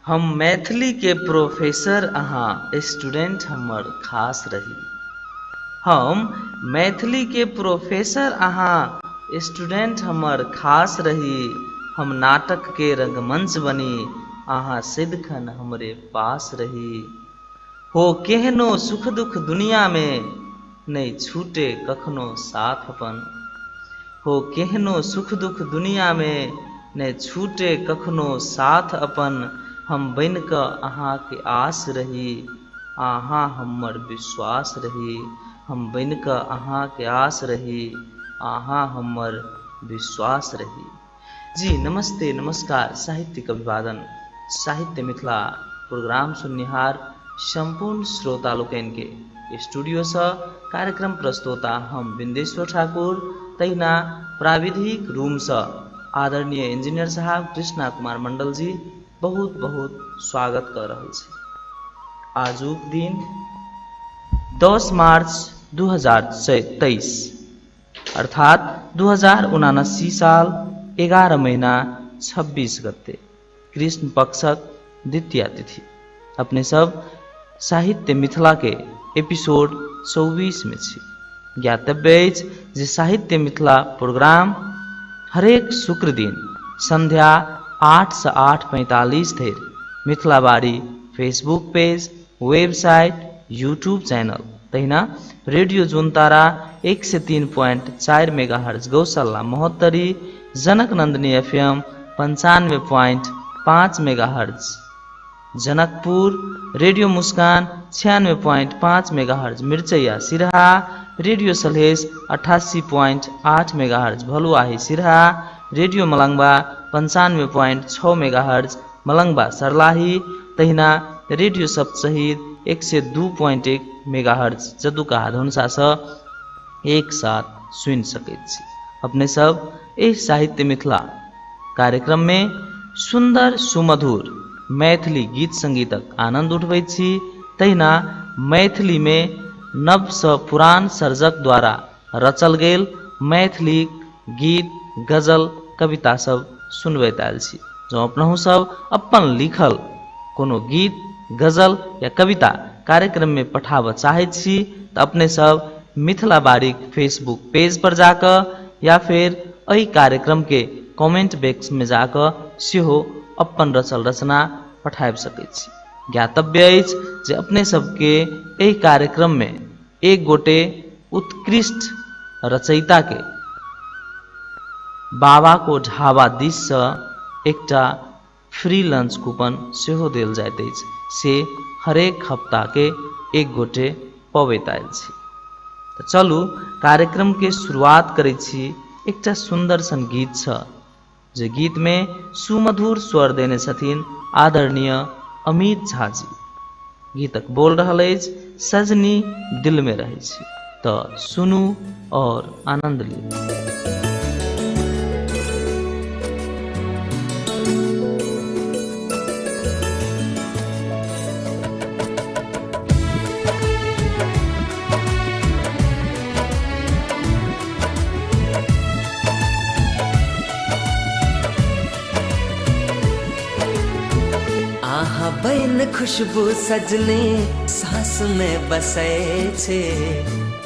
हम मैथिली के प्रोफेसर अहाँ स्टूडेंट हमर खास रही। हम मैथिली के प्रोफेसर अहाँ स्टूडेंट हमर खास रही। हम नाटक के रंगमंच बनी अहाँ सिदखन हमरे पास रही। हो केहनो सुख दुख दुनिया में नहीं छूटे कखनो साथ अपन। हो केहनो सुख दुख दुनिया में नहीं छूटे कखनो साथ अपन। हम बन कऽ अहाँ के आस रही अहाँ हमर विश्वास रही। हम बन कऽ अहाँ के आस रही अहाँ हमर विश्वास रही। जी नमस्ते नमस्कार। साहित्यिक अभिवादन साहित्य मिथिला प्रोग्राम सुननिहार संपूर्ण श्रोता लोकन के स्टूडियो से कार्यक्रम प्रस्तोता हम बिंदेश्वर ठाकुर तहिना प्राविधिक रूम से आदरणीय इंजीनियर साहब कृष्णा कुमार मंडल जी बहुत बहुत स्वागत कर रहल छी। आजुक दिन 10 मार्च 2023 अर्थात 2079 साल 11 महीना 26 गते कृष्ण पक्षक द्वितीय तिथि। अपने सब साहित्य मिथिला के एपिसोड 24 में छी। ज्ञातव्य अछि जे साहित्य मिथिला प्रोग्राम हरेक शुक्र दिन संध्या 8 से 8:45 धरि Mithilawadi Facebook page, website, YouTube channel तहिना radio Jontara 103.4 megahertz Gaushala Mahottari, Janak Nandini FM 95.5 megahertz Janakpur, radio Muskan 96.5 megahertz Mirchaiya Siraha, radio Salhesh 88.8 megahertz Bhaluahi Siraha, radio Malangwa 95.6 megahertz Malangwa Sarlahi तहिना रेडियो सप्त शहीद 102.1 मेगाहर्ज जदुकाहा धनुषा से एक साथ सुनि सकैत छी। अपने सब एहि साहित्य मिथिला कार्यक्रम में सुंदर सुमधुर मैथिली गीत संगीतक आनंद उठबैत छी। तहिना मैथिली में नव सँ पुरान सर्जक द्वारा रचल गेल मैथिली गीत गजल कविता सब सुनबैत आयल छी। जो अपनहु सब अपन लिखल कोनो गीत गजल या कविता कार्यक्रम में पठाबऽ चाहैत छी तऽ अपने सब मिथिलावाड़ी फेसबुक पेज पर जाकर या फिर एहि कार्यक्रम के कमेंट बॉक्स में जाकर सेहो अपन रचल रचना पठाबि सकैत छी। ज्ञातव्य अछि जे अपने सबके एहि कार्यक्रम में एक गोटे उत्कृष्ट रचयिता के बाबा को ढाबा दिस से एकटा फ्री लंच कूपन सेहो देल जाइत अछि से हरेक हफ्ता के एक गोटे पबैत आयल छी। तऽ चलू कार्यक्रम के शुरुआत करै छी। एकटा सुंदर सन गीत छ जे गीत में सुमधुर स्वर देने छथिन आदरणीय अमित झा जी। गीतक बोल रहल अछि सजनी दिल में रहै छी। तो सुनू और आनंद ली। बैन खुशबू सजने सांस में बसे छे।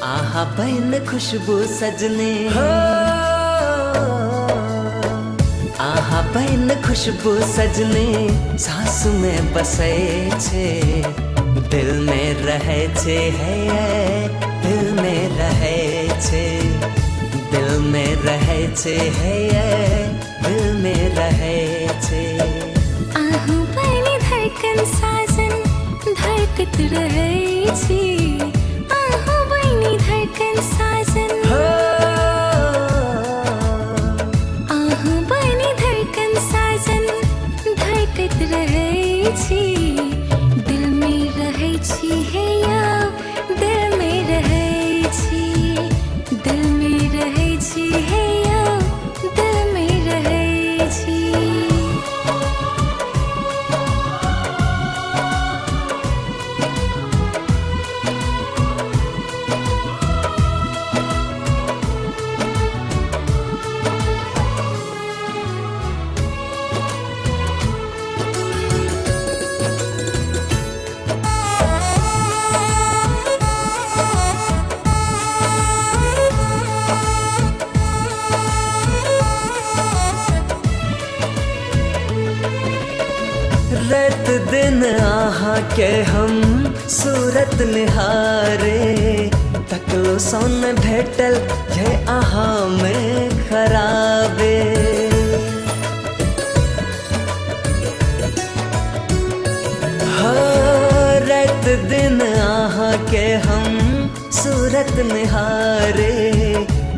आहा बैन खुशबू सजने आहा बैन खुशबू सजने सांस में बसे छे। दिल में रहे छे है दिल में रहे छे। दिल में रहे छे है दिल में रहे छे। धड़कन साजन धड़कत रहै छी। आहू बनी धड़कन साजन आहू बनी धड़कन साजन धड़कत रहै छी। दिल में रहै छी है या दिल में रहै छी। दिल में रहै छी है या दिल में रहै छी। रात दिन आहा के हम सूरत निहारे, तकलो सोन भेटल ये आहा में खराबे। हाँ, रात दिन आहा के हम सूरत निहारे,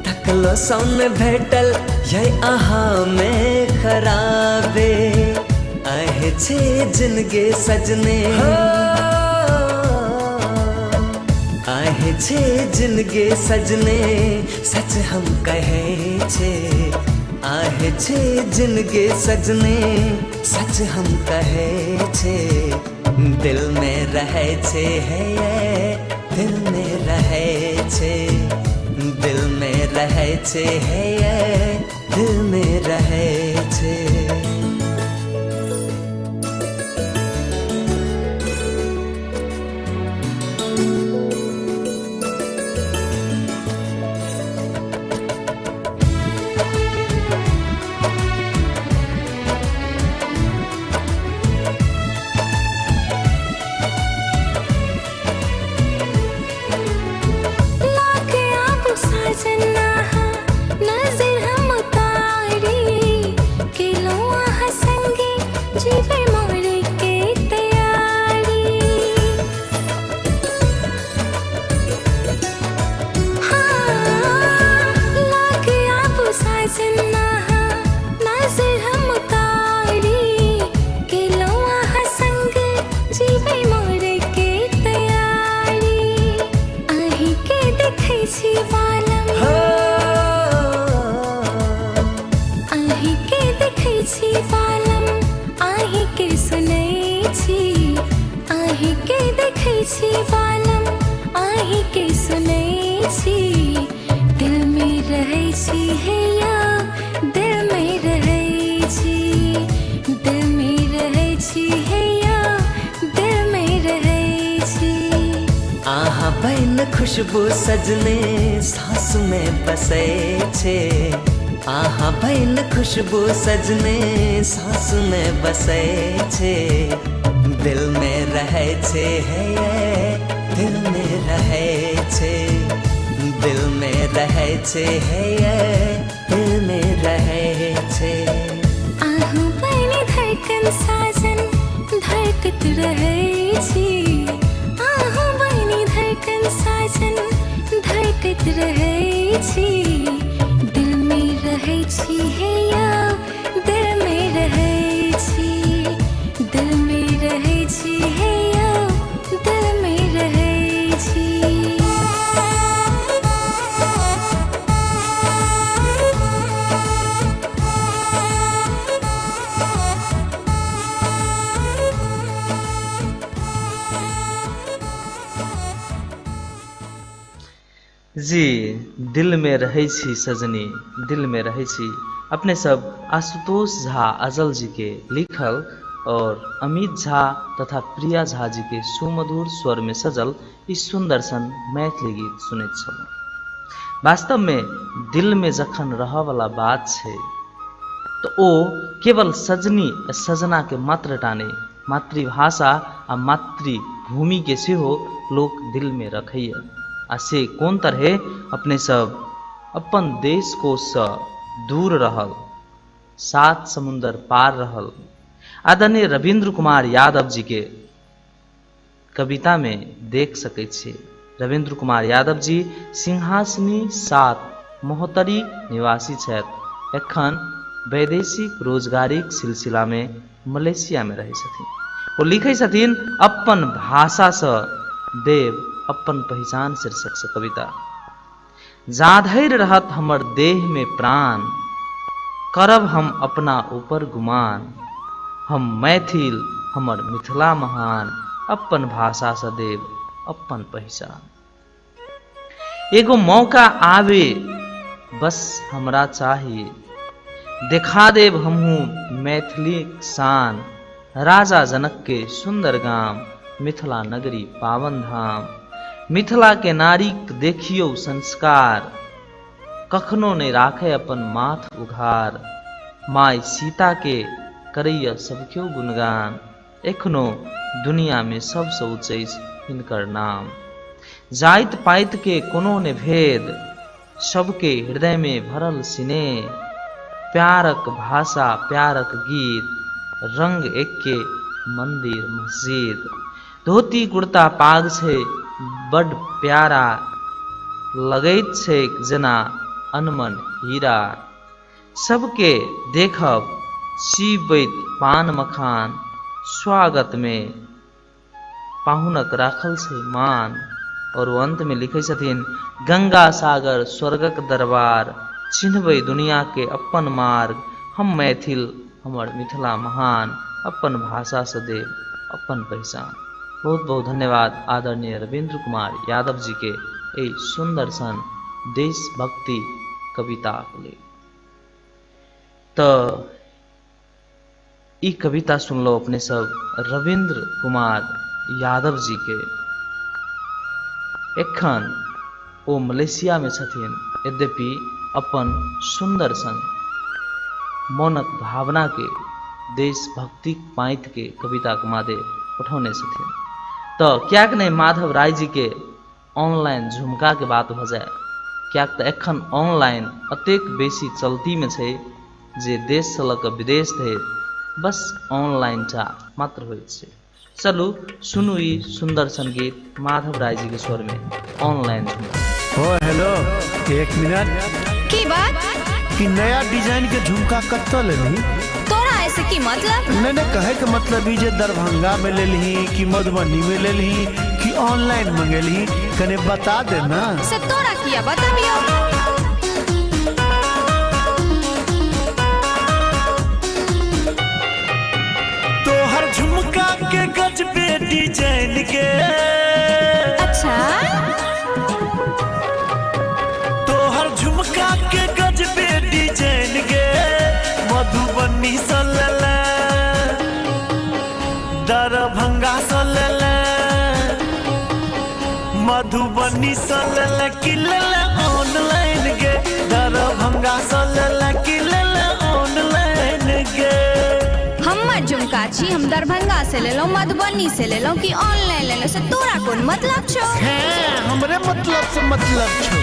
तकलो सोन भेटल ये आहा में खराबे। आहे छे जिनगे सजने, आहे छे जिनगे सजने, सच हम कहे छे। आहे छे जिनगे सजने, सच हम कहे छे। दिल में रहे छे है ये, दिल में रहे छे। दिल में रहे छे है ये, दिल में रहे छे। दिल में रहै छी है या दिल में रहै छी, दिल में रहै छी है या दिल में रहै छी। आहा बहन खुशबू सजने सांस में बसे छे। आहा बहन खुशबू सजने सांस में बसे छे। दिल में रहे छे है ये, दिल में रहे छे। दिल में रहे छे है ये, दिल में रहे छे। आहू बनी धड़कन साजन धड़कत रहै छी। आहू बनी धड़कन साजन धड़कत रहै छी। दिल में रहै छी है या दिल में रहै छी, दिल में रहै छी है या दिल में रहै छी। जी, दिल में रहै छी सजनी, दिल में रहै छी। अपने सब आशुतोष झा अजल जी के लिखल और अमित झा तथा प्रिया झा जी के सुमधुर स्वर में सजल इस सुंदर सन मैथिली गीत सुनैत छलहुँ। वास्तव में दिल में जखन रहऽ वाला बात छै तो ओ केवल सजनी सजना के मात्र टाने, मातृभाषा आ मातृभूमि के सेहो लोक दिल में रखैया। आ से कोन तरहे अपने सब अपन देश को स दूर रहल, 7 समुंदर पार रहल। आदरणीय रविंद्र कुमार यादव जी के कविता में देख सकै छी। रविंद्र कुमार यादव जी सिंहासनी 7 महोत्तरी निवासी छथि। एखन वैदेशिक रोजगारीक सिलसिला में मलेशिया में रहै छथिन। ओ लिखै छथिन अपन भाषा स देव अपन पहचान शीर्षक से कविता। जाधैर रहत हमर देह में प्राण, करब हम अपना ऊपर गुमान। हम मैथिल हमर मिथिला महान, अपन भाषा स देव अपन पहचान। एगो मौका आवे बस हमरा चाहिए, देखा देव हमहू मैथिली शान। राजा जनक के सुंदर गाम, मिथिला नगरी पावन धाम। मिथिला के नारीक देखियो संस्कार, कखनो नहीं राखे अपन माथ उघार। माय सीता के करैया सब क्यों गुणगान, एखनो दुनिया में सबसे ऊंच हिनकर नाम। जाइत पाइत के कोनो ने भेद, सबके हृदय में भरल सिनेह। प्यारक भाषा प्यारक गीत, रंग एके मंदिर मस्जिद। धोती कुर्ता पाग छे बड प्यारा, लगैत छे जेना अनमन हीरा। सबके देखब सीबैत पान मखान, स्वागत में पाहुनक राखल छे मान। और वो अंत में लिखे छथिन, गंगा सागर स्वर्गक दरबार, चिन्हबै दुनिया के अपन मार्ग। हम मैथिल हमर मिथिला महान, अपन भाषा सदैव अपन पहचान। बहुत बहुत धन्यवाद आदरणीय रविंद्र कुमार यादव जी के एहि सुंदर सन देशभक्ति कविता के लिए। तो ई कविता सुनलो अपने सब रविंद्र कुमार यादव जी के। एखन ओ मलेशिया में छथिन, यद्यपि अपन सुंदर सन मोनक भावना के देशभक्ति पाइत के कविता के मादे पठौने छथिन। तो क्याक नहीं माधव राय जी के ऑनलाइन झुमका के बात हो जाए, क्याक तो एखन ऑनलाइन अतेक बेसी चलती में छे जे देश से लग विदेश थे बस ऑनलाइन टा मात्र होय छे। चलू सुनू ई सुंदर संगीत माधव राय जी के स्वर में ऑनलाइन झुमका। ओ हेलो, एक मिनट की बात? कि नया डिजाइन के झुमका कत्तो लेनी? तोरा ऐसे की मतलब? नहीं कहे के मतलब ई जे दरभंगा में ले ली कि मधुबनी में ले ली कि ऑनलाइन मंगे ली, कने बता दे ना। से तोरा किया बताबियो। तोहर झुमका के गजबे डिजाइन के। अच्छा, तोहर झुमका के गजबे डिजाइन के, मधुबनी से ले दरभंगा से ले, मधुबनी से ले कि ले ऑनलाइन गे, दरभंगा से ले कि ले ऑनलाइन गे। हमर झुमका छी हम दरभंगा से ले लो, मधुबनी से ले लो कि ऑनलाइन ले लो, से तोरा कौन मतलब छो? हैं हमरे मतलब से मतलब छो।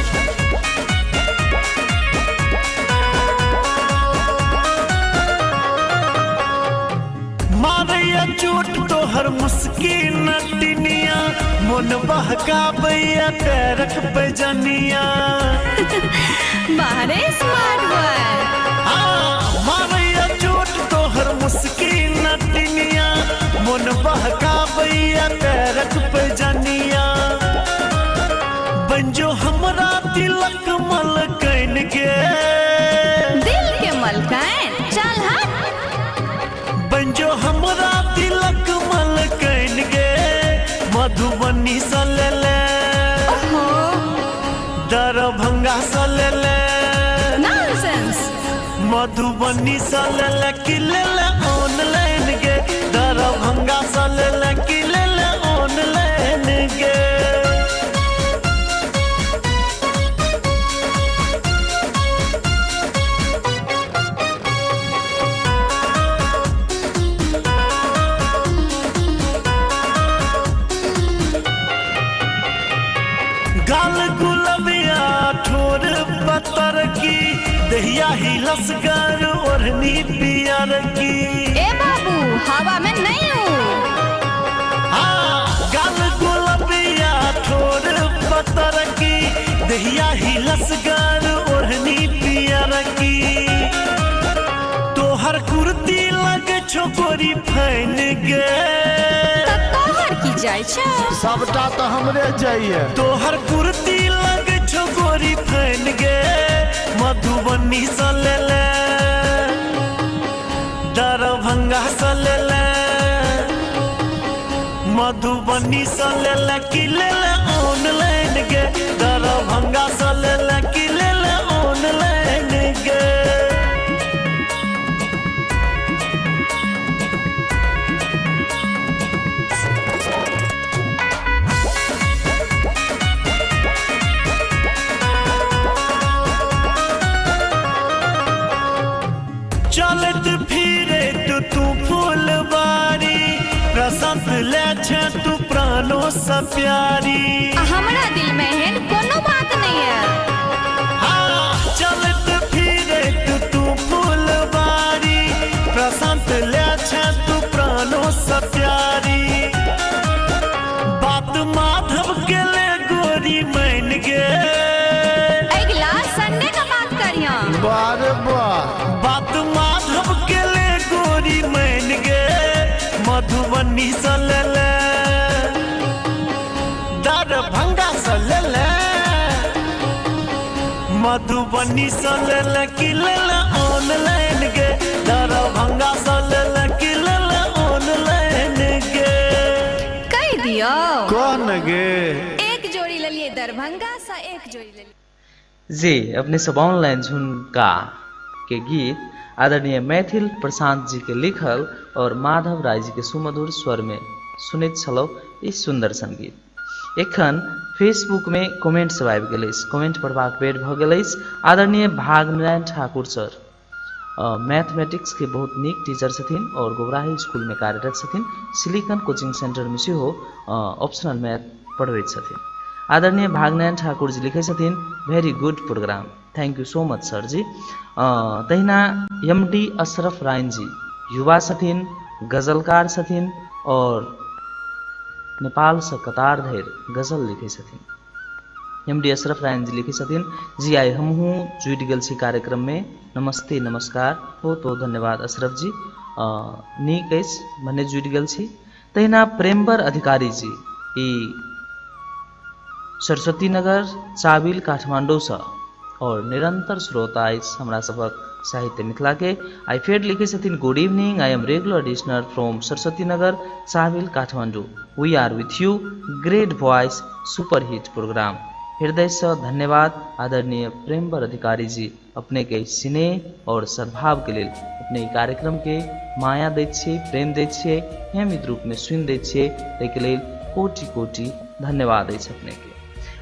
मारैया चोट तोहर मुस्किन नटिनिया, मन बहकाबैया पैरक पैजनिया। बाहरे स्मार्ट बॉय। मारैया चोट तोहर मुस्किन नटिनिया, मन बहकाबैया पैरक पैजनिया। बंजो हमरा तिलक मलकैन गे, दिल के मलकैन चल हट। बंजो हमरा तिलक मलकैन गे, मधुबनी से ले ओहो दरभंगा से ले नॉनसेंस। मधुबनी से ले कि ले ऑनलाइन गे, दरभंगा से ले कि ले ऑनलाइन गे। गाल गुलबिया ठोर पत्तर की, दहिया ही लसगर ओढ़नी पियर की। ए बाबू हवा में नहीं हूँ। गाल गुलबिया ठोर पत्तर की, दहिया ही लसगर ओढ़नी पियर की। तोहर कुर्ती लगे छोकरी फैन गे, तोहर की जाय छो? सबटा तो हमरे जाइए। तोहर कुर्ती लगे छोकरी फैन गे, मधुबनी से ले दरभंगा से ले, मधुबनी से ले कि ले ऑनलाइन गे, दरभंगा से ले कि ले ऑनलाइन गे। चलत फिरे तू फूलबारी, छे तू प्राणों से प्यारी। हमरा दिल में है कोनो बात नहीं है। हाँ, चलत फिरत तू फूलबारी, प्रशांत ले छे तू प्राणों से प्यारी। बात माधव के ले गोरी मान गे, अगला संडे का बात करिया। बार बार बात माधव के ले गोरी मान गे, मधुबनी से ले ले, दरभंगा से ले ले, मधुबनी से ले ले कि ले ले ऑनलाइन गे, दरभंगा से ले ले कि ले ले ऑनलाइन गे। कह दियो कौन गे? एक जोड़ी ले लिए दरभंगा सा, एक जोड़ी ले लिए। जी अपने सब ऑनलाइन झुमका के गीत आदरणीय मैथिल प्रशांत जी के लिखल और माधव राय जी के सुमधुर स्वर में सुनित छलौ ई सुंदर संगीत। एखन फेसबुक में कमेंट सब आबि गेल अछि, कमेंट पढ़बाक बेर भ गेल अछि। आदरणीय भागनारायण ठाकुर सर मैथमेटिक्स के बहुत नीक टीचर छथिन और गोबराही स्कूल में कार्यरत छथिन। सिलिकन कोचिंग सेंटर में सेहो ऑप्शनल मैथ पढ़बैत छथिन। आदरणीय भागनारायण ठाकुर जी लिखे छथिन very good program, thank you so much sir ji. तहिना MD अशरफ रायन जी युवा छथिन, गजलकार छथिन और नेपाल से कतार धरि गजल लिखे छथिन। MD अशरफ रायन जी लिखे छथिन जी आई हमहूँ जुटि गेल छी कार्यक्रम में, नमस्ते नमस्कार, बहुत बहुत धन्यवाद अशरफ जी, नीक अछि भने जुटि गेल छी। तहिना प्रेमवर अधिकारी जी ई सरस्वती नगर चाबिल काठमांडू से और निरंतर श्रोता अछि हमरा सबक साहित्य मिथिला के। आई फेर लिखे छथिन good evening, I am regular listener from Saraswati Nagar Chabahil Kathmandu, we are with you, great voice, super hit program. हृदय से धन्यवाद आदरणीय प्रेमवर अधिकारी जी, अपने के स्नेह और सद्भाव के लिए अपने कार्यक्रम के माया दैत छियै, प्रेम दैत छियै, नियमित रूप में सुनि दैत छियै, ताहिके लेल कोटि कोटि धन्यवाद अछि अपने के।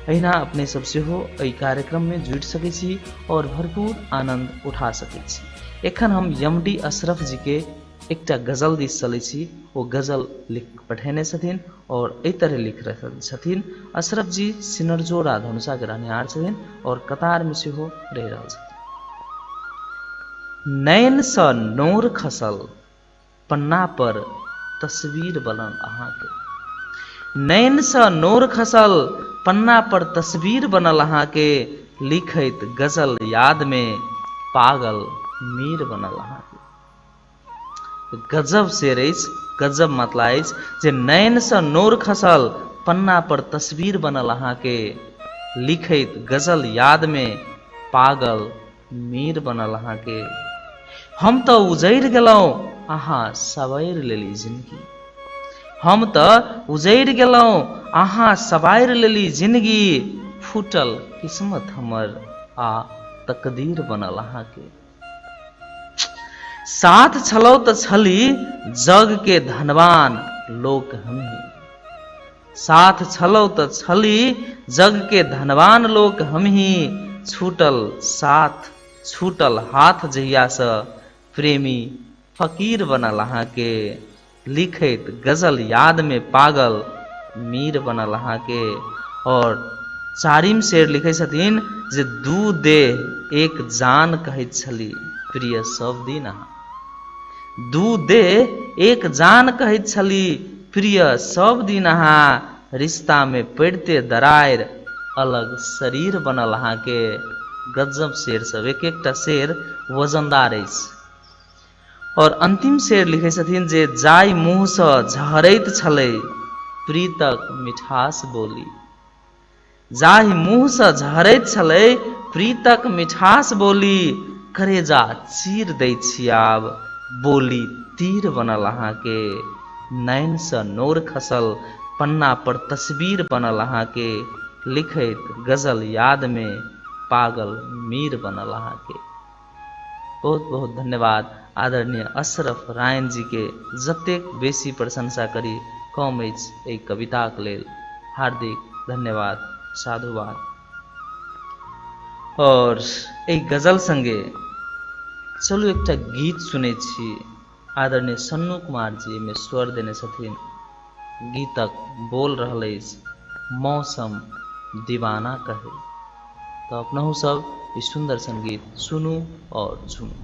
अहिना अपने सब सेहो एहि कार्यक्रम में जुटि सकै छी और भरपूर आनंद उठा सकै छी। एखन हम MD अशरफ जी के एकटा गजल दिस चलै छी। वो गजल लिख पठेने छथिन और एहि तरह लिख रहल छथिन। अशरफ जी सिनरजोड़ा धनुषा के रहनिहार छथिन और कतार में सेहो रहि रहल छथिन। नैन सँ नोर खसल, पन्ना पर तस्वीर बनल अहाँ के। नैन सँ नोर खसल, पन्ना पर तस्वीर बनल अहाँ के, लिखैत गजल याद में पागल मीर बनल अहाँ के। गजब शेर अछि, गजब मतलब अछि जे नैन सँ नोर खसल, पन्ना पर तस्वीर बनल अहाँ के, लिखैत गजल याद में पागल मीर बनल अहाँ के। हम तो उजैर गेलहुँ, अहाँ सवारि लेली जिंदगी। हम तो उजैर गेलहुँ, अहाँ सवारि लेली जिंदगी, फूटल किस्मत हमर आ तकदीर बनल अहाँ के। साथ छलौ त छली जग के धनवान लोक हमही, साथ छलौ त छली जग के धनवान लोक हमही, छूटल साथ छूटल हाथ जहिया सँ प्रेमी फकीर बनल अहाँ के, लिखैत गजल याद में पागल मीर बनल अहाँ के। और चारिम शेर लिखे छथिन जे दू देह एक जान कहैत छली प्रिय सब दिन अहाँ। दू देह एक जान कहैत छली प्रिय सब दिन अहाँ, रिश्ता में पड़ते दरार अलग शरीर बनल अहाँ के। गजब शेर सब, एक एकटा शेर वजनदार अछि। और अंतिम शेर लिखे छथिन जे जाय मुँह सँ झरैत छलै प्रीतक मिठास बोली। जाहि मुँह सँ झरैत छलै प्रीतक मिठास बोली, करेजा चीर दै छी आब बोली तीर बनल अहाँ के। नैन सँ नोर खसल, पन्ना पर तस्वीर बनल अहाँ के, लिखैत गजल याद में पागल मीर बनल अहाँ के। बहुत बहुत धन्यवाद आदरणीय अशरफ रायन जी के, जतेक बेसी प्रशंसा करी कम अछि। एहि कविताक लेल हार्दिक धन्यवाद, साधुवाद। और एहि गजल संगे चलू एकटा गीत सुनै छी। आदरणीय सन्नू कुमार जी में स्वर देने छथिन गीतक बोल रहल अछि मौसम दीवाना कहे। तो अपनहु सब ई सुंदर संगीत सुनू और झूमू।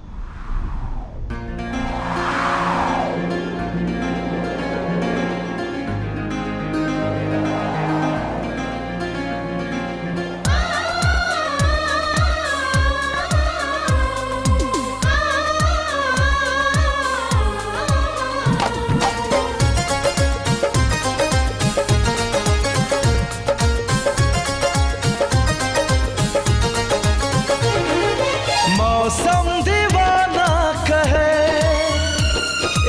मौसम दीवाना कहे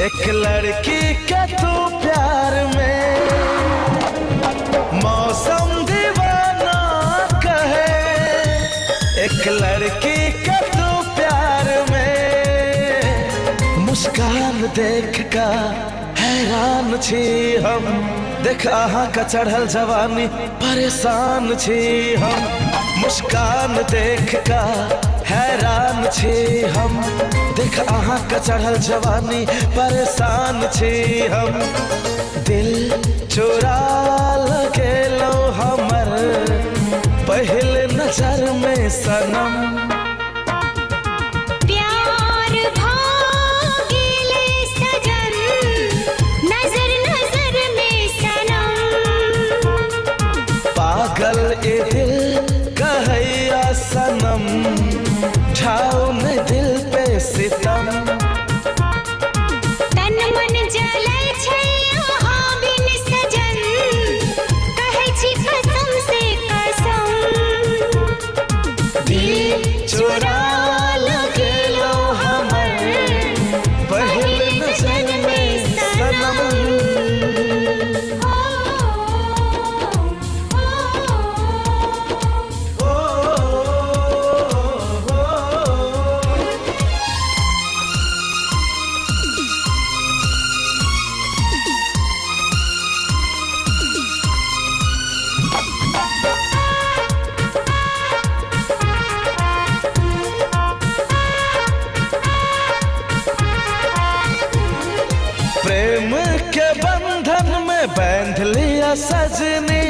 एक लड़की के तू प्यार में, मौसम दीवाना कहे एक लड़की के तू प्यार में। मुस्कान देख का हैरान छी हम, देख अहाँ का चढ़ल जवानी परेशान छी हम। मुस्कान देख का हैरान छी हम, देख अहाँ का चढ़ल जवानी परेशान छी हम। दिल चोरा लगेलो हमर पहल नजर में सनम। प्यार भागेले सजन नजर नजर में सनम। पागल ए दिल कहैया सनम, ढाओ न दिल पे सितम। तन मन जलै छै अहाँ बिन सजन, कहै छी कसम से कसम। दिल चोरा लगेलो हमर पहल नजर में सनम। प्रेम के बंधन में बांध लिया सजनी,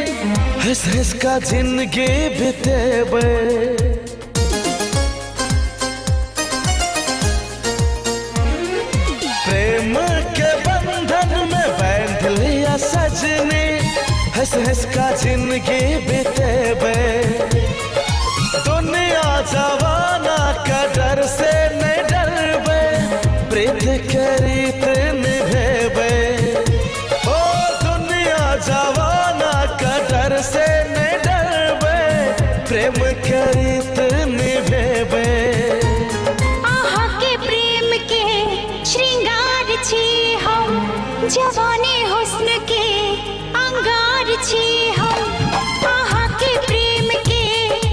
हंस हंस का जिंदगी बितेबे। प्रेम के बंधन में बांध लिया सजनी, हंस हंस का जिंदगी बितेबे। दुनिया जवाना का डर से नहीं डरबे, प्रीत के रीत निभेबे। ओ दुनिया जवाना का डर से नहीं डरबे, प्रेम के रीत निभेबे। आहा के प्रेम के श्रृंगार छी हम, जवानी हुस्न के अंगार छी हम। आहा के प्रेम के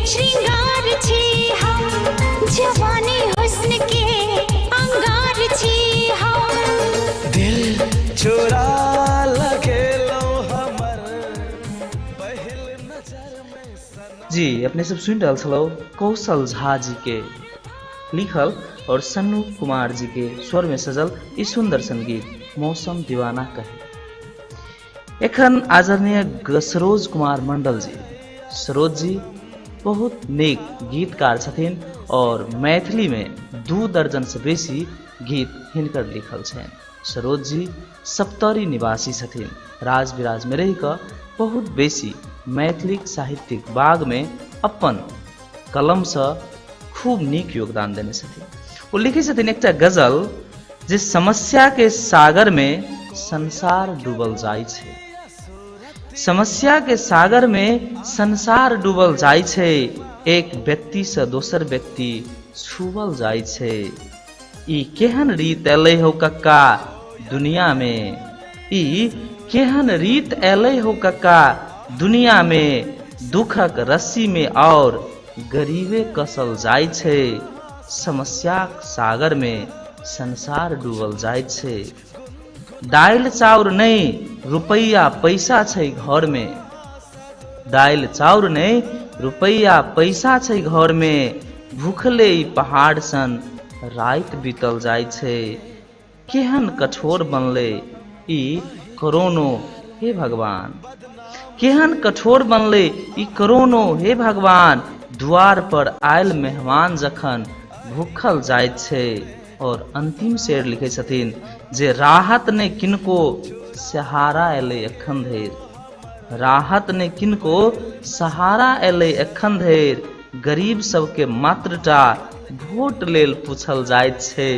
श्रृंगार छी हम, जवानी हुस्न के अंगार छी हम। दिल चोरा लगेलो हमर पहल नजर में सनम। जी अपने सब सुन रहल छलौ कौशल झा जी के लिखल और सन्नू कुमार जी के स्वर में सजल ई सुंदर संगीत मौसम दीवाना कहे। एखन आदरणीय सरोज कुमार मंडल जी, सरोज जी बहुत नेक गीतकार छथिन और मैथिली में 2 दर्जन से बेसी गीत हिनकर लिखल छनि। सरोज जी सप्तरी निवासी छथिन, राज बिराज में रहि कऽ बहुत बेसी मैथिली साहित्यिक बाग में अपन कलम से खूब नीक योगदान देने छथिन। वो लिखे छथिन एकटा गजल जे समस्या के सागर में संसार डूबल जाइ छै। समस्या के सागर में संसार डूबल जाइ छै, एक व्यक्ति से दोसर व्यक्ति छुबल जाइ छै। ई केहन रीत एलै हो कक्का दुनिया में, ई केहन रीत एलै हो कक्का दुनिया में। दुखक रस्सी में और गरीबे कसल जाइ छै, समस्याक सागर में संसार डूबल जाइ छै। दाइल चाउर नहीं रुपैया पैसा छै घर में, दाइल चाउर नहीं रुपैया पैसा छै घर में। भूखले ई पहाड़ सन रात बीतल जाइ छै, केहन कठोर बनले ई कोरोनो हे भगवान। केहन कठोर बनले ई कोरोनो हे भगवान। द्वार पर आयल मेहमान जखन भूखल जाइत छै। और अंतिम शेर लिखे छथिन जे राहत ने किनको सहारा एले एखन धरि। राहत ने किनको सहारा एले एखन धरि। गरीब सबके मात्रटा भोट लेल पूछल जाइत छै।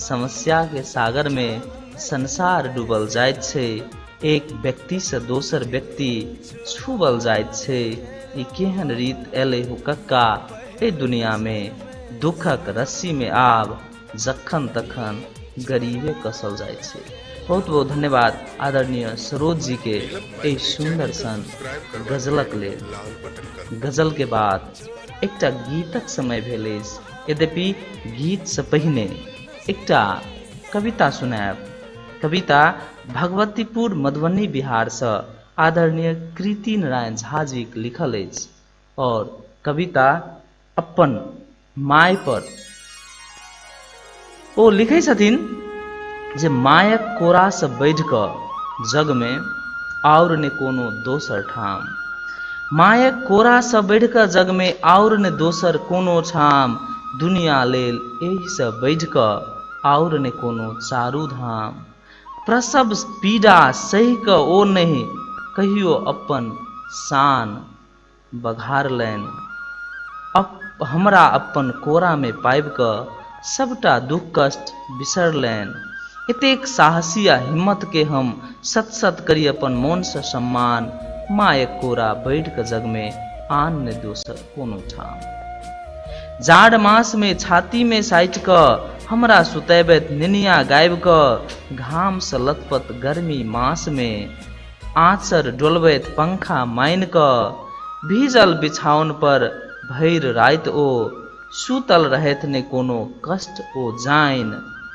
समस्या के सागर में संसार डूबल जाइत छै। एक व्यक्ति से दोसर व्यक्ति छूबल जाइत छै। ई केहन रीत एले हो कक्का ए दुनिया में। दुखक रस्सी में आब जखन तखन गरीबे कसल जाइत छै। बहुत बहुत धन्यवाद आदरणीय सरोज जी के एहि सुंदर सन गजलक लेल। गजल के बाद एकटा गीतक समय भेल अछि। यद्यपि गीत से पहिने एकटा कविता सुनायब। कविता भगवतीपुर मधुबनी बिहार से आदरणीय कृति नारायण झा जी के लिखल अछि। और कविता अपन माय पर ओ लिखे छथिन जे मायक कोरा से बढ़ कऽ जग में और ने कोनो दोसर ठाम। मायक कोरा से बढ़ कऽ जग में और ने दोसर कोनो ठाम। दुनिया लेल एहि से बढ़ कऽ और ने कोनो चारू धाम। प्रसव पीड़ा सही कऽ ओ नहीं कहियो अपन शान बघारलनि। हमरा अपन कोरा में पाबि कऽ सबटा दुख कष्ट बिसरलनि। एतेक साहसी आ हिम्मत के हम सत सत करी अपन मौन से सम्मान। मायक कोरा बैठ के जग में आन ने दोसर कोनो ठाम। जाड़ मास में छाती में साइट क हमरा सुतैबैत निनिया गाबि क। घाम से लथपथ गर्मी मास में आँचर डोलबैत पंखा माइन क। भीजल बिछाओन पर भैर राति ओ सुतल रहैत ने कोनो कष्ट ओ जाइन।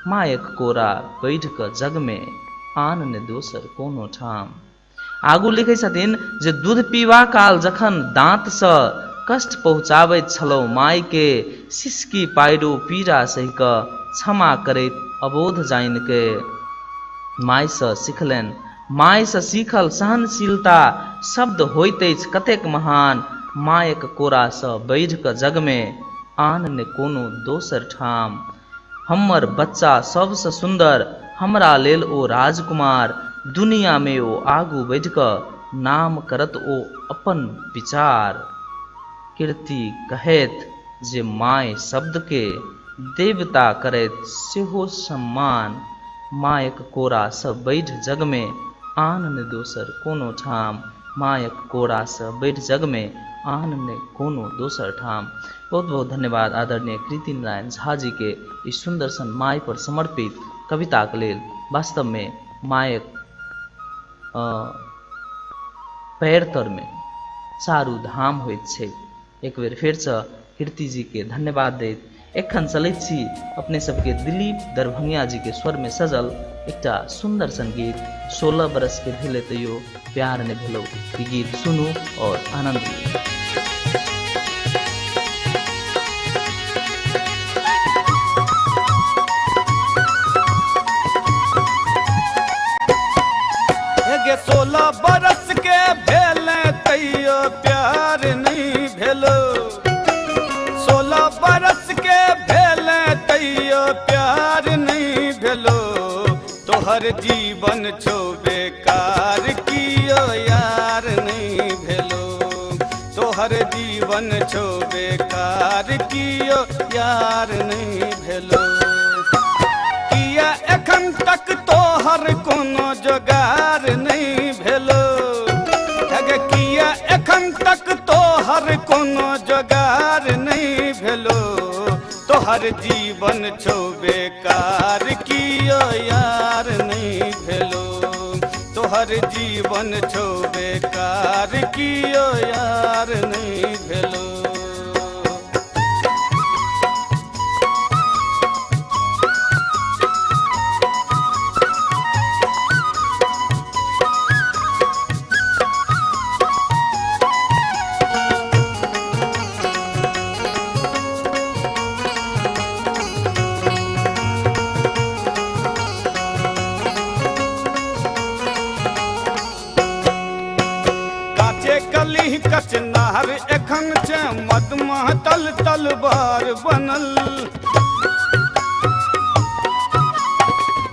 मायक कोरा बैठ क जग में आन ने दोसर कोनो ठाम। आगू लिखे छथिन जे दूध पीवा काल जखन दांत से कष्ट पहुँचाबैत छलौ माय के। सिसकी पाइडो पीड़ा सही क क्षमा करैत अबोध जाइन के। माय से सिखलनि माय से सीखल सहनशीलता शब्द होइत अछि कतेक महान। मायक कोरा से बैठ क जग में आन ने कोनो दोसर ठाम। हमर बच्चा सबसे सुंदर हमरा लेल ओ राजकुमार। दुनिया में ओ आगू बढ़ क नाम करत ओ अपन विचार। कीर्ति कहैत जे माय शब्द के देवता करैत सेहो सम्मान। मायक कोरा से बैठ जग में आन ने दोसर कोनो ठाम। मायक कोरा से बैठ जग में आन ने कोनो दोसर ठाम। बहुत बहुत धन्यवाद आदरणीय कृति नारायण झा जी के इस सुंदर सन माय पर समर्पित कविता के लेल। वास्तव में मायक पैर तर में चारू धाम होइत छै। एक बेर फेर से कीर्ति जी के धन्यवाद दैत एखन चलैत छी अपने सबके दिलीप दरभंगिया जी के स्वर में सजल एकटा सुंदर सन गीत 16 बरस के भेले तैयो प्यार ने भेलो। ई गीत सुनू और आनंद लियू। गे 16 बरस के भेले तैयो प्यार नहीं भेलो। 16 बरस के भेले तैयो प्यार नहीं भेलो। तोहर जीवन छो बेकार कियो यार नहीं भेलो। तोहर जीवन छो बेकार कियो यार नहीं भेलो। किया एखन तक तोहर कोनो जोगार नहीं भेलो। किया एखन तक तोहर कोनो जोगार नहीं भेलो। तोहर जीवन छो बेकार कियो यार नहीं भेलो। तोहर जीवन छो बेकार कियो यार नहीं भेलो। कली कचनार एखन छै मदमह तल तलवार बनल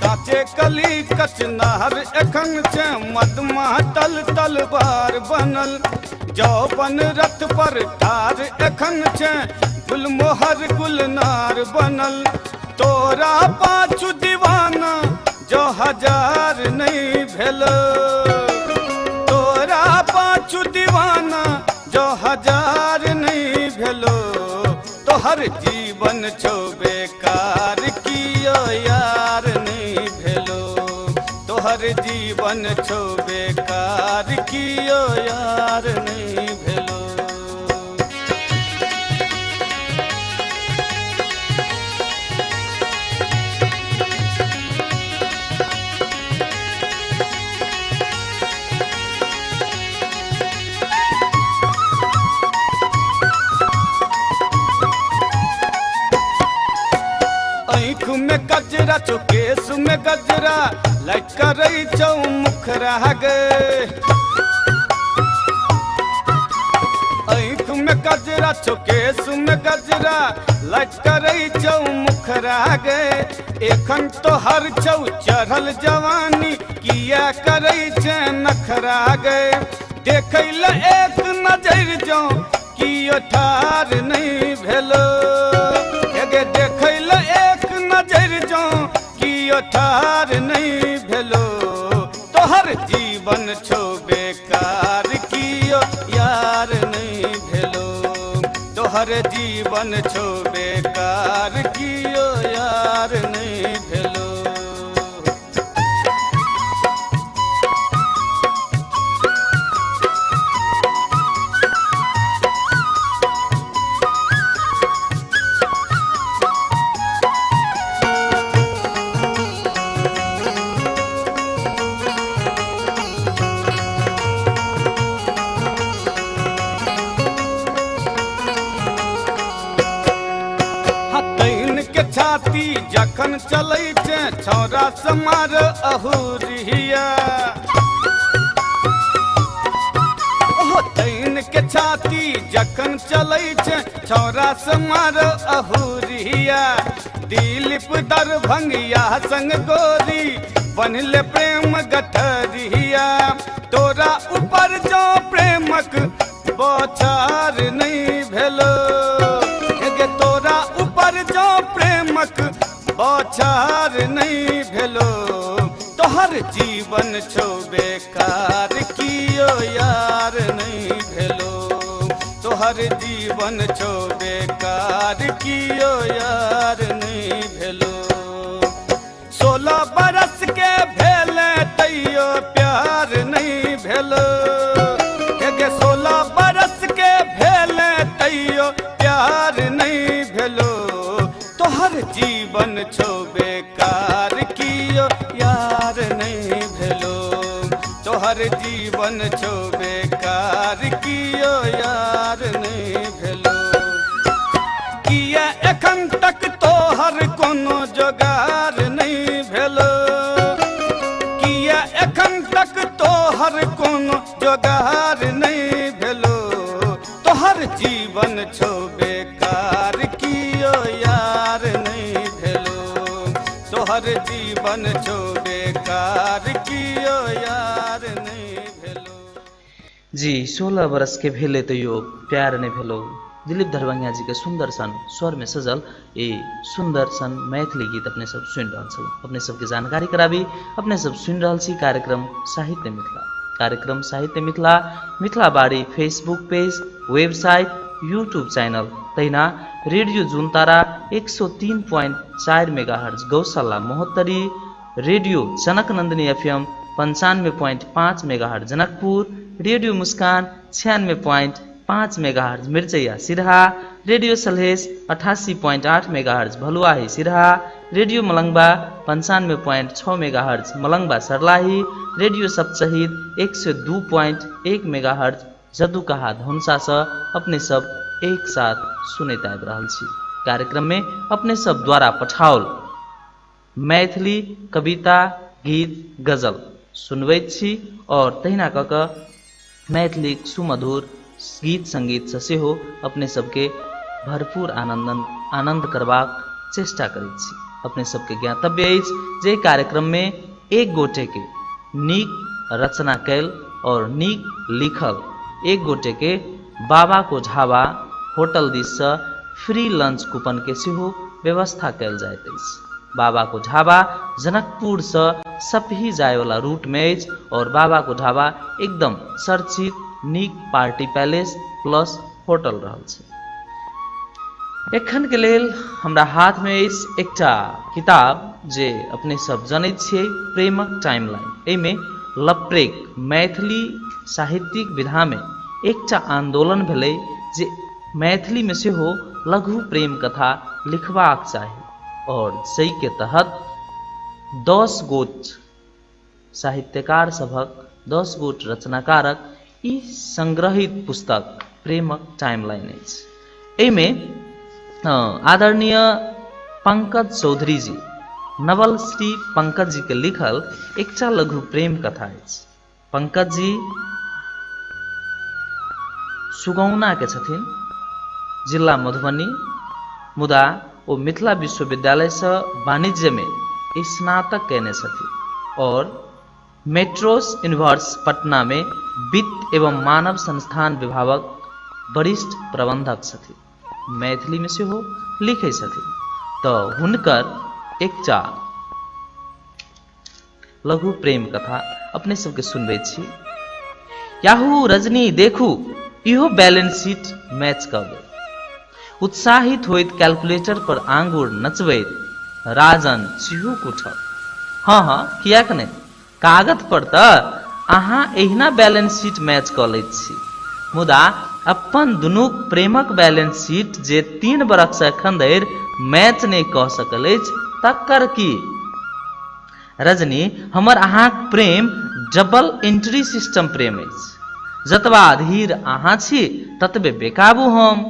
काचे कली कचनार एखन छै मदमह तल तलवार बनल जौवन रथ पर ठार एखन छै गुलमोहर गुलनार बनल तोरा पाछू दीवाना जो हजार नहीं भेलो तोरा पाछू दीवाना जो हजार नहीं भेलो तोहर जीवन छो बेकार कियो यार नहीं भेलो तोहर जीवन छो बेकार कियो यार नहीं भेलो में गजरा चौकेस में गजरा लटका रही चौमुख रह गए आँख में गजरा चौकेस में गजरा लटका रही चौमुख रह गए एखन तो हर चौ चढ़ल जवानी किया करे छे नखरा गए देख ल एक नजर जो कियो ठार नहीं भेलो देख ल एक नजर जो कियो ठार नहीं भेलो तोहर जीवन छो बेकार कियो यार नहीं भेलो तोहर जीवन छो बेकार कियो यार नहीं भेलो जखन चलै छै छौरा समार अहुरिया ओहो तैन के छाती जखन चलै छै छौरा समार अहुरिया दिलीप दरभंगिया संग गोरी बनले प्रेम गठरिया तोरा ऊपर जो प्रेमक बौछार नहीं भेलो तोरा ऊपर जो प्रेमक बौछार नहीं भेलो तोहर जीवन छो बेकार कियो यार नहीं भेलो तोहर जीवन छो बेकार कियो यार नहीं भेलो 16 बरस के भेले तैयो प्यार नहीं भेलो 16 बरस के भेले तैयो प्यार नहीं भेलो तोहर जीवन छो बेकार कियो यार नहीं भेलो तोहर जीवन छो बेकार कियो यार नहीं भेलो किया एखन तक तोहर कोनो जोगार नहीं भेलो किया एखन तक तोहर कोनो जोगार नहीं भेलो तोहर जीवन छो बेकार कियो यार नहीं भेलो तोहर जीवन छो बेकार कियो यार नहीं भेलो जी 16 वर्ष के भेले तो यो प्यार ने भेलो दिलीप दरभंगिया जी के सुंदर सन स्वर में सजल ये सुंदर सन मैथिली गीत अपने सब सुन रहा छौ अपने सबके जानकारी कराबी अपने सब सुन रहा छी कार्यक्रम साहित्य Mithila Mithila Bari Facebook page website YouTube channel तैना radio Juntara 103.4 megahertz Gaushala Mahottari radio Janak Nandini FM 95.5 megahertz Janakpur radio Muskan 96.5 megahertz Mirchaiya Siraha radio Salhesh 88.8 megahertz Bhaluahi Siraha radio Malangwa 95.6 megahertz Malangwa Sarlahi radio Saptashahid 102.1 megahertz Jadukaha Dhanusha से अपने सब एक साथ सुने आबि रहल छी। कार्यक्रम में अपने सब द्वारा पठाओल मैथिली कविता गीत गजल सुनबैत छी और तहिना कऽ कऽ मैथिली सुमधुर गीत संगीत से सेहो अपने सबके भरपूर आनंद करबाक चेष्टा करैत छी। अपने सबके ज्ञातव्य अछि जे कार्यक्रम में एक गोटे के नीक रचना कैल और नीक लिखल एक गोटे के बाबा को ढाबा होटल दिस से फ्री लंच कूपन के सेहो व्यवस्था कैल जाइत अछि। बाबा को ढाबा जनकपुर से सपही जाय वाला रूट में अछि और बाबा को ढाबा एकदम चर्चित नीक पार्टी पैलेस प्लस होटल रहल छै। एखन के लेल हमरा हाथ में अछि एकटा किताब जे अपने सब जनैत छियै प्रेमक टाइमलाइन। एमे लप्रेक मैथिली साहित्यिक विधा में एकटा आंदोलन भेलै जे मैथिली में सेहो लघु प्रेम कथा लिखबाक चाही और जै के तहत 10 गोट साहित्यकार सभक 10 गोट रचनाकारक ई संग्रहित पुस्तक प्रेमक टाइमलाइन अछि। एमे आदरणीय पंकज चौधरी जी नवल श्री पंकज जी के लिखल एकटा लघु प्रेम कथा अछि। पंकज जी सुगौना के छथिन, जिला मधुबनी, मुदा ओ मिथिला विश्वविद्यालय से वाणिज्य में स्नातक केने छथिन और मेट्रोस यूनिवर्स पटना में वित्त एवं मानव संस्थान विभागक वरिष्ठ प्रबंधक छथिन। मैथिली में सेहो लिखै छथिन। तो हुनकर एकटा लघु प्रेम कथा अपने सबके सुनबै छी। याहू रजनी देखू इहो बैलेंस शीट मैच कऽ गेल। उत्साहित होइत कैलकुलेटर पर आंगुर नचबैत राजन चिहुक उठल। हाँ कियाक नहि, कागज पर तऽ अहाँ एहिना बैलेंस शीट मैच कऽ लैत छी, मुदा अपन दुनूक प्रेमक बैलेंस शीट जे 3 बरख से एखन धरि मैच नहीं कह सकल अछि तकर की। रजनी हमर अहाँक प्रेम डबल एंट्री सिस्टम प्रेम अछि। जतबा धीर अहाँ छी ततबे बेकाबू हम।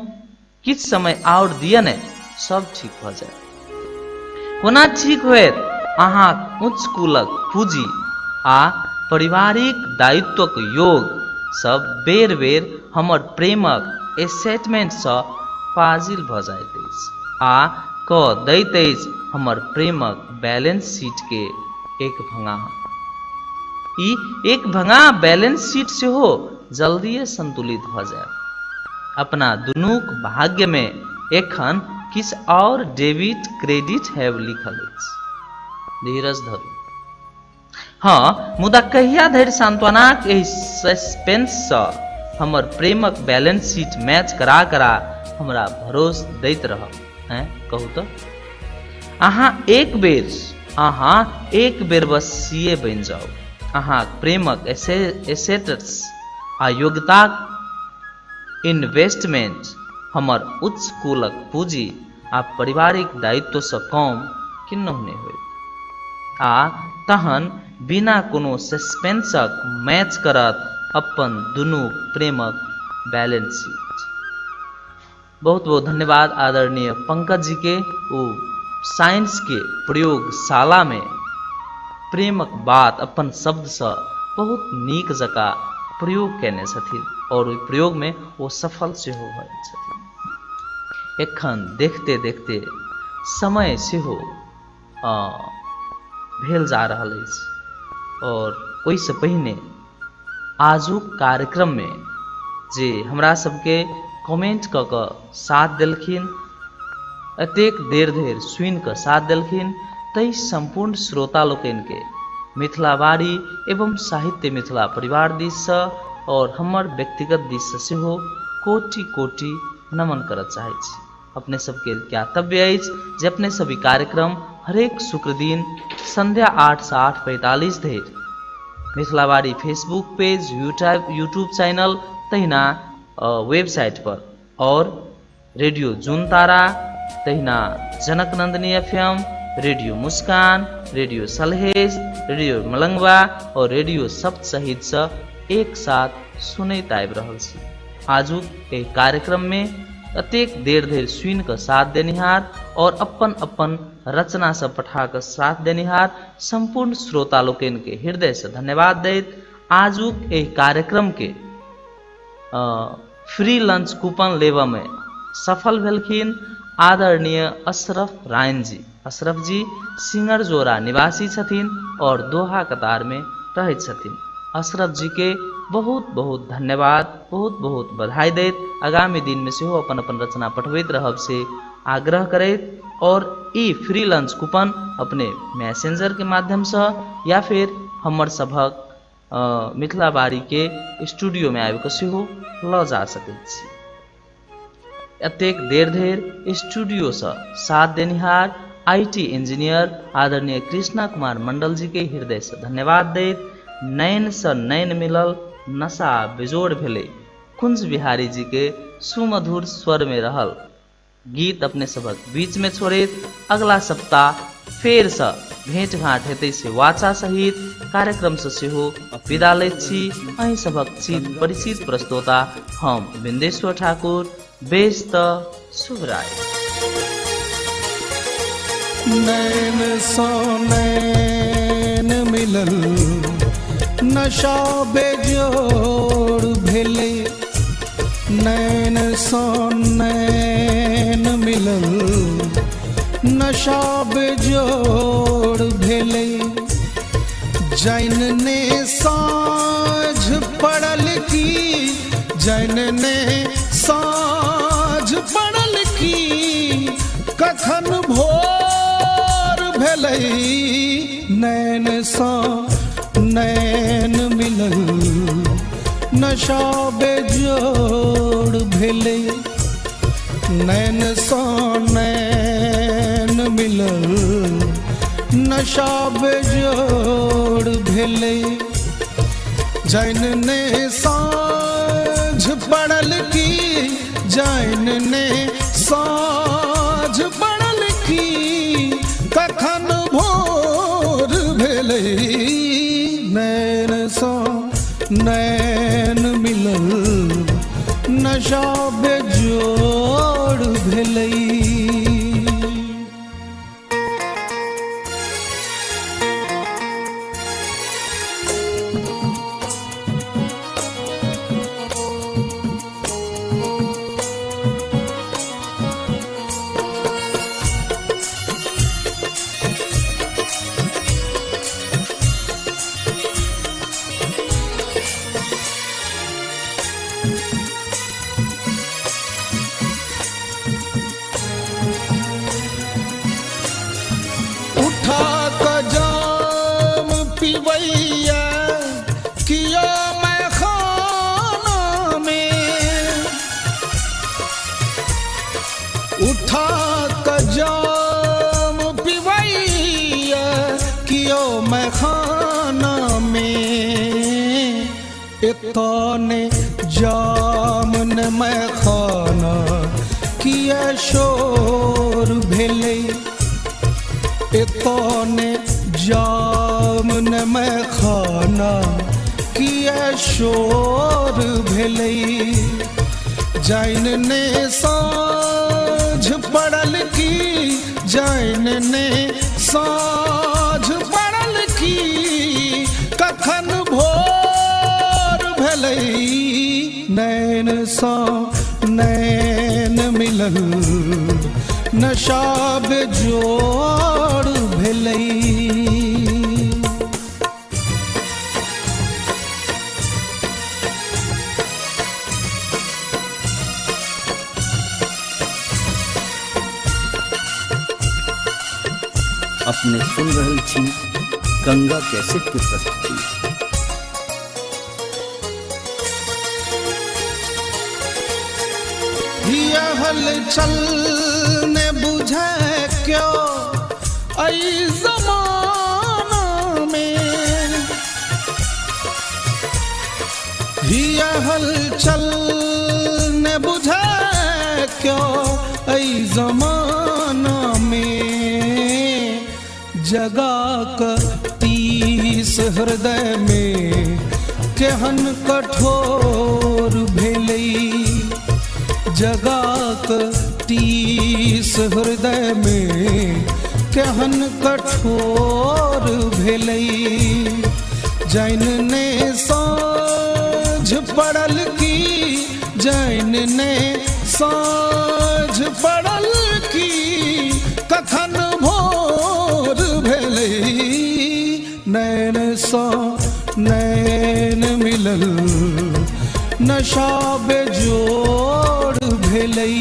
किछ समय और दिय ने, सब ठीक भ जाय। कोना ठीक होयत? अहाँक उच्च कुलक पूंजी आ पारिवारिक दायित्वक योग सब बेर बेर हमर प्रेमक एसेटमेंट से फाजिल भ जाइत अछि आ क दैत अछि हमर प्रेमक बैलेंस शीट के एक भंगा। ई एक भंगा बैलेंस शीट सेहो जल्दिए संतुलित भ जाय। अपना दुनूक भाग्य में एखन किछ और डेबिट क्रेडिट हैव लिखल अछि। धीरज धरू। हाँ, मुदा कहिया धरि सांत्वनाक एहि सस्पेंस से हमर प्रेमक बैलेंस शीट मैच करा करा हमरा भरोस दैत रहब। कहू तो अहाँ एक बेर बस सीए बनि जाओ। अहाँ प्रेमक एसेट्स आ योग्यताक इन्वेस्टमेंट हमर उच्च कुलक पूंजी आ पारिवारिक दायित्व से कम किन्नहु नहि होय आ तहन बिना कोनो सस्पेंसक मैच करत अपन दुनू प्रेमक बैलेंस शीट। बहुत बहुत धन्यवाद आदरणीय पंकज जी के। वो साइंस के प्रयोगशाला में प्रेमक बात अपन शब्द से बहुत नीक जका प्रयोग केने छथिन और ओहि प्रयोग में वो सफल सेहो भऽ छथिन। एखन देखते देखते समय सेहो भेल जा रहल अछि और ओहि से पहिने आजुक कार्यक्रम में जे हमरा सबके कमेंट कऽ कऽ साथ देलखिन, एतेक देर धरि सुनि कऽ साथ देलखिन, ताहि संपूर्ण श्रोता लोकनि के मिथिलावाड़ी एवं साहित्य मिथिला परिवार दिस और हमर व्यक्तिगत दिस सेहो कोटि कोटि नमन करऽ चाहै छी। अपने सबके ज्ञातव्य अछि जे अपने सभी कार्यक्रम हरेक शुक्र दिन संध्या 8 से 8:45 धरि Mithilawadi Facebook page, YouTube channel, तहिना वेबसाइट पर और रेडियो जून तारा, तहिना जनक नंदिनी FM, रेडियो मुस्कान, रेडियो सलहेज, रेडियो मलंगवा और रेडियो सप्त सहित से एक साथ सुनैत आबि रहल छी। आजुक एहि कार्यक्रम में अतेक देर धरि सुनि कऽ साथ देनिहार और अपन अपन रचना से पठा कऽ साथ देनिहार संपूर्ण श्रोता लोकनि के हृदय से धन्यवाद दैत आजुक एहि कार्यक्रम के फ्री लंच कूपन लेबऽ में सफल भेलखिन आदरणीय अशरफ रायन जी। अशरफ जी सिंगरजोरा निवासी छथिन और दोहा कतार में रहै छथिन। अशरफ जी के बहुत बहुत धन्यवाद, बहुत बहुत बधाई दैत आगामी दिन में सेहो अपन अपन रचना पठबैत रहब से आग्रह करैत और ई फ्री लंच कूपन अपने मैसेंजर के माध्यम से या फिर हमर सभक मिथिला बारी के स्टूडियो में आबि के सेहो ल जा सकैत छी। एतेक देर धरि स्टूडियो से साथ देनिहार IT इंजीनियर आदरणीय कृष्णा कुमार मंडल जी के हृदय से धन्यवाद दैत नैन से नैन मिलल नशा बेजोड़ भेले कुंज बिहारी जी के सुमधुर स्वर में रहल गीत अपने सबक बीच में छोड़ैत अगला सप्ताह फेर से भेंट घाट हेतै से वाचा सहित कार्यक्रम से सेहो विदा लैत छी। अहीं सबक चित परिचित प्रस्तोता हम बिंदेश्वर ठाकुर। बेस्त शुभ राय। नैन सो नैन मिलल नशा बेजोड़ भेले, नैन सो नैन मिलल नशा बेजोड़ भेले। जैन ने साँझ पड़ल की, जैन ने साँझ पड़ल की, कखन भोर भेलै नैन सा नैन मिलल नशा बेजोड़ भेलै। नैन सा नैन मिलल नशा बेजोड़ भेलै। जैन ने साँझ पड़ल की, जैन ने साँझ पड़ल की, कखन भोर भेलै नैन सा नैन मिलल नशा बेजोड़ भेलै। ने जाम न मैं खाना किया शोर भेलै। ने जाम न मैं खाना किया शोर भेलै। जैन ने साँझ पड़ल की, जैन ने साँझ पड़ल की, कखन भोर भेलै नैन सा नैन मिलल नशा बेजोड़ भेलै। अपने सुन रहल छी गंगा कैसेट के प्रस्तुति। हलचल ने बुझे क्यों ऐ ज़माना में, हिया हलचल ने बुझे क्यों ऐ ज़माना में। जगा कर तीस हृदय में केहन कठोर भेलै। जगा कर तीस हृदय में केहन कठोर भेलै। जैन ने साँझ पड़ल की, ने साँझ पड़ल की कखन भोर भेलै नैन सँ नैन मिलल नशा बेजोड़ भेलै